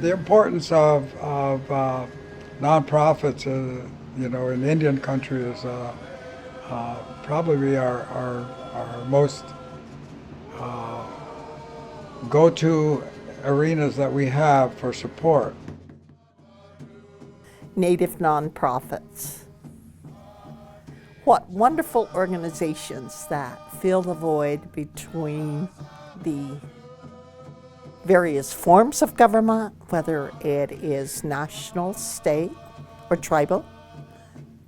The importance of nonprofits, in Indian country is probably our most go-to arenas that we have for support. Native nonprofits. What wonderful organizations that fill the void between the various forms of government, whether it is national, state, or tribal,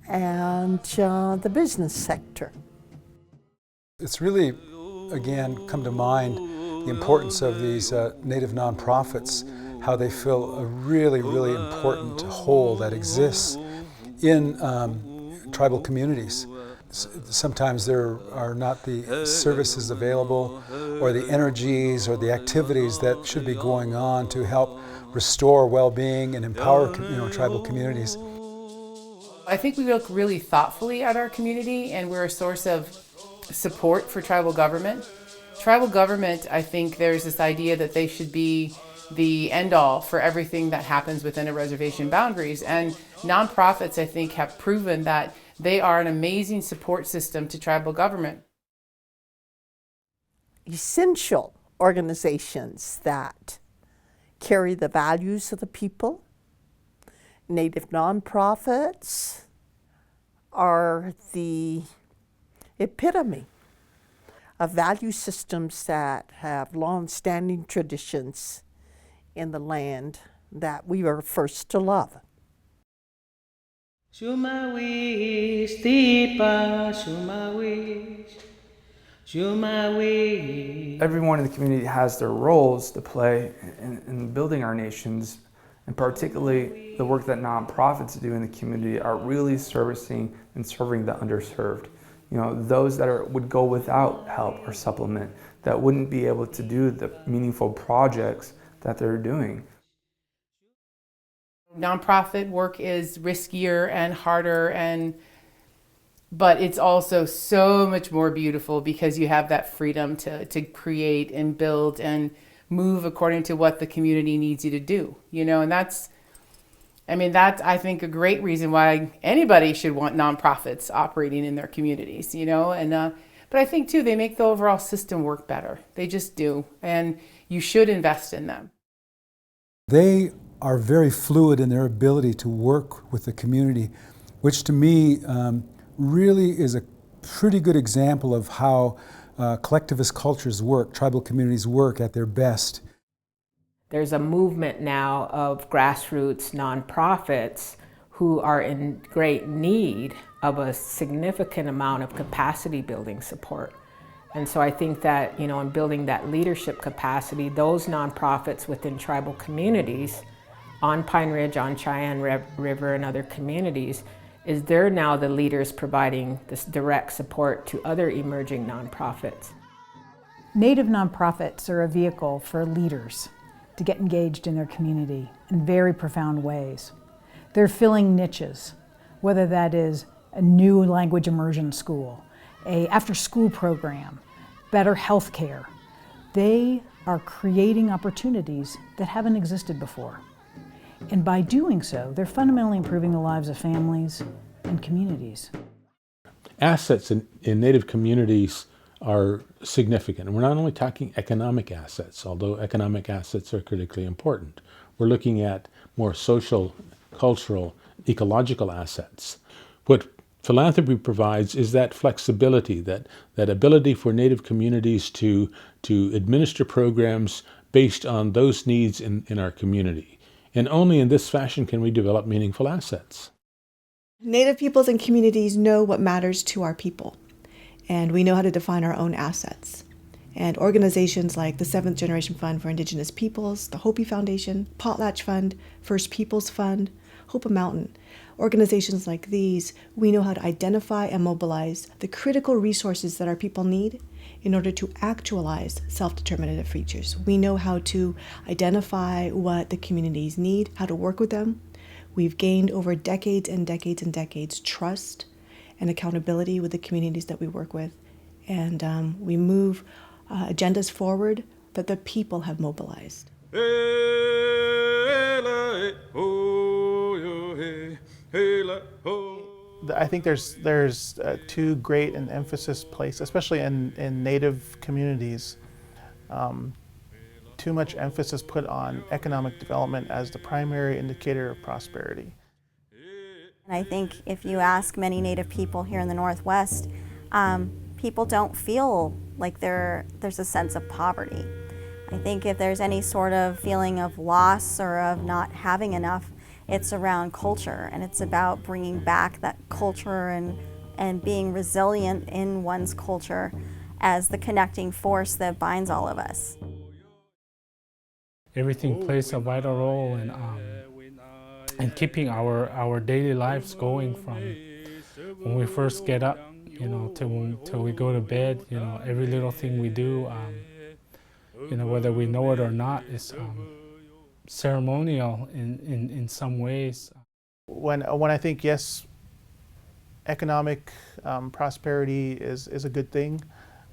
and the business sector. It's really, again, come to mind the importance of these Native nonprofits, how they fill a really, really important hole that exists in tribal communities. Sometimes there are not the services available or the energies or the activities that should be going on to help restore well-being and empower tribal communities. I think we look really thoughtfully at our community, and we're a source of support for tribal government. Tribal government, I think there's this idea that they should be the end-all for everything that happens within a reservation boundaries, and nonprofits, I think, have proven that they are an amazing support system to tribal government. Essential organizations that carry the values of the people. Native nonprofits are the epitome of value systems that have long-standing traditions in the land that we were first to love. Everyone in the community has their roles to play in building our nations, and particularly the work that nonprofits do in the community are really servicing and serving the underserved. Those that would go without help or supplement, that wouldn't be able to do the meaningful projects that they're doing. Nonprofit work is riskier and harder, but it's also so much more beautiful because you have that freedom to create and build and move according to what the community needs you to do. And that's I think a great reason why anybody should want nonprofits operating in their communities. But I think too they make the overall system work better. They just do, and you should invest in them. They are very fluid in their ability to work with the community, which to me really is a pretty good example of how collectivist cultures work, tribal communities work at their best. There's a movement now of grassroots nonprofits who are in great need of a significant amount of capacity building support. And so I think that, in building that leadership capacity, those nonprofits within tribal communities on Pine Ridge, on Cheyenne River, and other communities, they're now the leaders providing this direct support to other emerging nonprofits. Native nonprofits are a vehicle for leaders to get engaged in their community in very profound ways. They're filling niches, whether that is a new language immersion school, a after-school program, better health care. They are creating opportunities that haven't existed before. And by doing so, they're fundamentally improving the lives of families and communities. Assets in Native communities are significant. And we're not only talking economic assets, although economic assets are critically important. We're looking at more social, cultural, ecological assets. What philanthropy provides is that flexibility, that ability for Native communities to administer programs based on those needs in our community. And only in this fashion can we develop meaningful assets. Native peoples and communities know what matters to our people, and we know how to define our own assets. And organizations like the 7th Generation Fund for Indigenous Peoples, the Hopi Foundation, Potlatch Fund, First Peoples Fund, Hopa Mountain, organizations like these, we know how to identify and mobilize the critical resources that our people need in order to actualize self-determinative futures. We know how to identify what the communities need, how to work with them. We've gained over decades and decades and decades trust and accountability with the communities that we work with. And we move agendas forward that the people have mobilized. Hey. I think there's too great an emphasis placed, especially in Native communities, too much emphasis put on economic development as the primary indicator of prosperity. And I think if you ask many Native people here in the Northwest, people don't feel like there's a sense of poverty. I think if there's any sort of feeling of loss or of not having enough, it's around culture, and it's about bringing back that culture and being resilient in one's culture as the connecting force that binds all of us. Everything plays a vital role in keeping our daily lives going, from when we first get up, till we go to bed. Every little thing we do, whether we know it or not, is ceremonial in some ways. When I think, yes, economic prosperity is a good thing,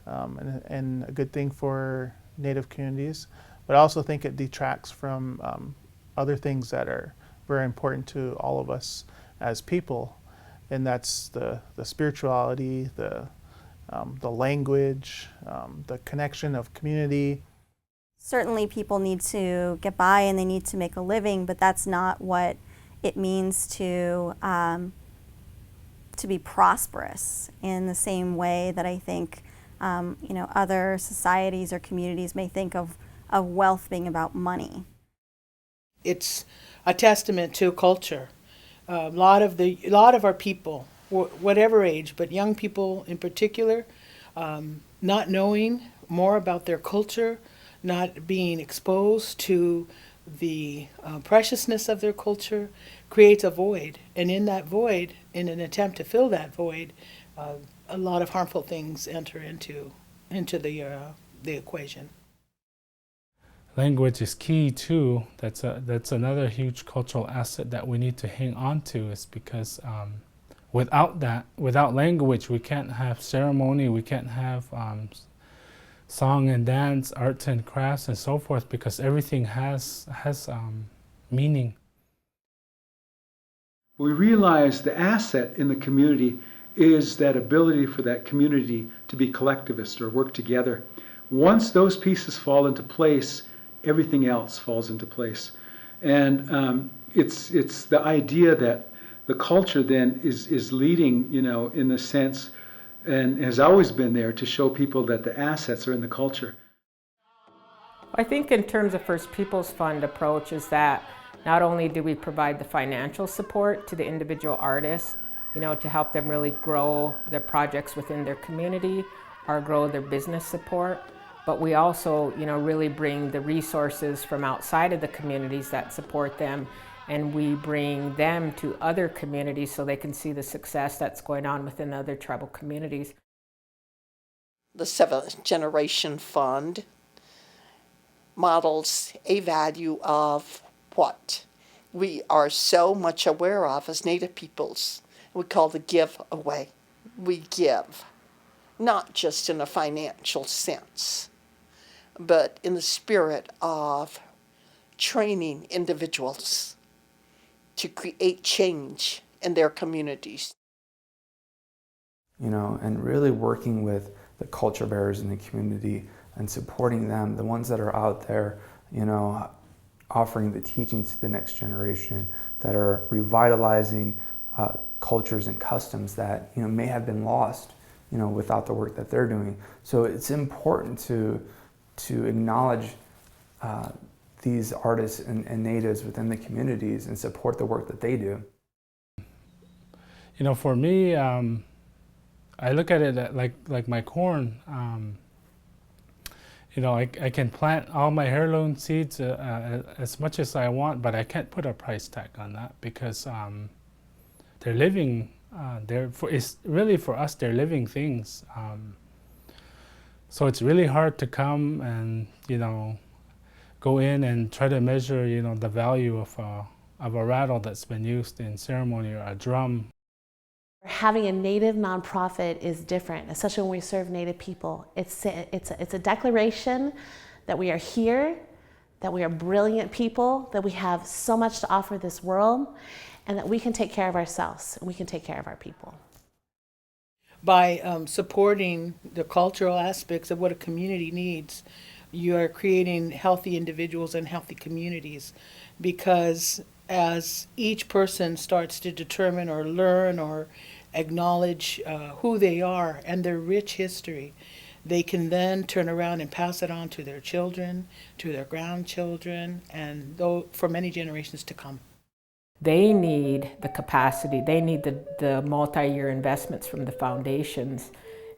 and a good thing for Native communities, but I also think it detracts from other things that are very important to all of us as people, and that's the spirituality, the language, the connection of community. Certainly people need to get by and they need to make a living, but that's not what it means to be prosperous in the same way that I think other societies or communities may think of wealth being about money. It's a testament to culture. A lot of our people, whatever age, but young people in particular, not knowing more about their culture, not being exposed to the preciousness of their culture, creates a void. And in that void, in an attempt to fill that void, a lot of harmful things enter into the equation. Language is key too. That's another huge cultural asset that we need to hang on to, is because without language, we can't have ceremony, we can't have song and dance, arts and crafts, and so forth, because everything has meaning. We realize the asset in the community is that ability for that community to be collectivist or work together. Once those pieces fall into place, everything else falls into place. And it's the idea that the culture then is leading, in the sense, and has always been there to show people that the assets are in the culture. I think in terms of First Peoples Fund approach is that not only do we provide the financial support to the individual artists, to help them really grow their projects within their community or grow their business support, but we also, really bring the resources from outside of the communities that support them, and we bring them to other communities so they can see the success that's going on within other tribal communities. The Seventh Generation Fund models a value of what we are so much aware of as Native peoples. We call the give away. We give, not just in a financial sense, but in the spirit of training individuals to create change in their communities. And really working with the culture bearers in the community and supporting them, the ones that are out there, offering the teachings to the next generation that are revitalizing cultures and customs that, may have been lost, without the work that they're doing. So it's important to acknowledge these artists and natives within the communities and support the work that they do. For me, I look at it like my corn. I can plant all my heirloom seeds as much as I want, but I can't put a price tag on that because they're living. It's really for us, they're living things. So it's really hard to come and go in and try to measure the value of a rattle that's been used in ceremony, or a drum. Having a Native nonprofit is different, especially when we serve Native people. It's a declaration that we are here, that we are brilliant people, that we have so much to offer this world, and that we can take care of ourselves and we can take care of our people. By supporting the cultural aspects of what a community needs, you are creating healthy individuals and healthy communities, because as each person starts to determine or learn or acknowledge who they are and their rich history, they can then turn around and pass it on to their children, to their grandchildren, and for many generations to come. They need the capacity, they need the multi-year investments from the foundations,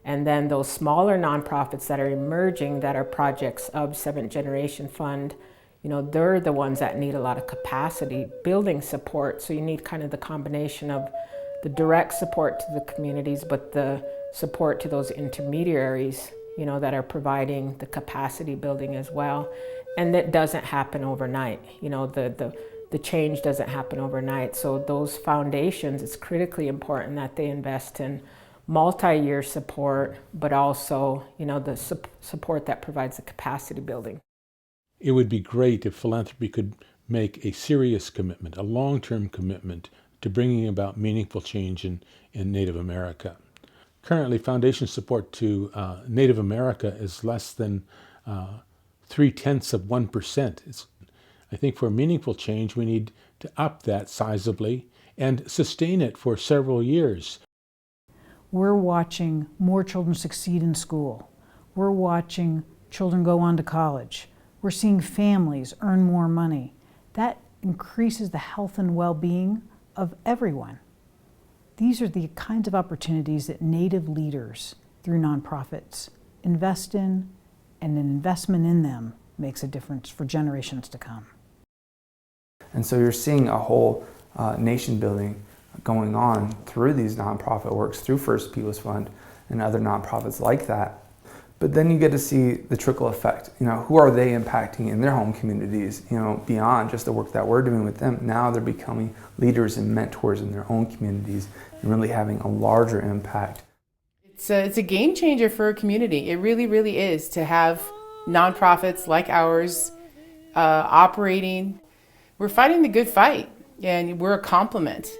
and then those smaller nonprofits that are emerging that are projects of Seventh Generation Fund, you know, they're the ones that need a lot of capacity building support. So you need kind of the combination of the direct support to the communities, but the support to those intermediaries, you know, that are providing the capacity building as well. And that doesn't happen overnight. You know, the change doesn't happen overnight. So those foundations, it's critically important that they invest in multi-year support, but also, you know, the support that provides the capacity building. It would be great if philanthropy could make a serious commitment, a long-term commitment to bringing about meaningful change in Native America. Currently, foundation support to Native America is less than 0.3%. I think for meaningful change, we need to up that sizably and sustain it for several years. We're watching more children succeed in school. We're watching children go on to college. We're seeing families earn more money. That increases the health and well-being of everyone. These are the kinds of opportunities that Native leaders, through nonprofits, invest in, and an investment in them makes a difference for generations to come. And so you're seeing a whole nation building going on through these nonprofit works, through First Peoples Fund and other nonprofits like that. But then you get to see the trickle effect. You know, who are they impacting in their home communities? You know, beyond just the work that we're doing with them. Now they're becoming leaders and mentors in their own communities and really having a larger impact. It's a game changer for a community. It really, really is, to have nonprofits like ours operating. We're fighting the good fight, and we're a complement.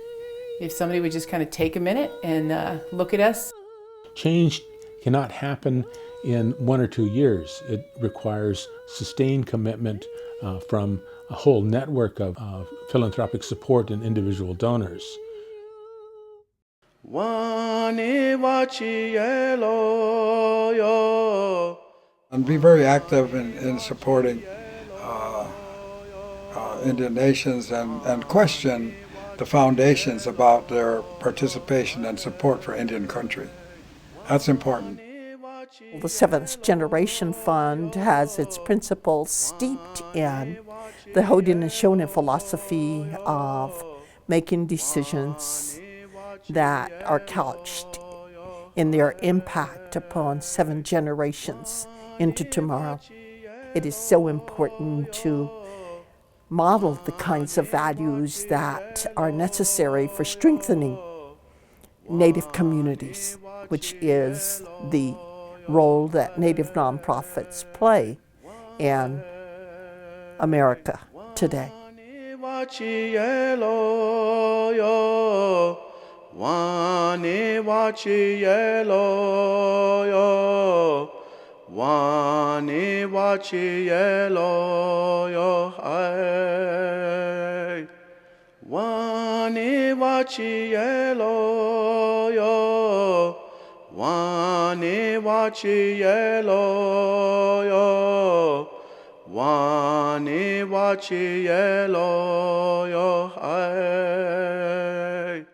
If somebody would just kind of take a minute and look at us. Change cannot happen in 1 or 2 years. It requires sustained commitment from a whole network of philanthropic support and individual donors. And be very active in supporting Indian nations and question the foundations about their participation and support for Indian country. That's important. The Seventh Generation Fund has its principles steeped in the Haudenosaunee philosophy of making decisions that are couched in their impact upon 7 generations into tomorrow. It is so important to model the kinds of values that are necessary for strengthening Native communities, which is the role that Native nonprofits play in America today. Wani wachi yelo yo hai. Wani wachi yelo yo. Wani wachi yelo yo. Wani wachi yelo yo hai.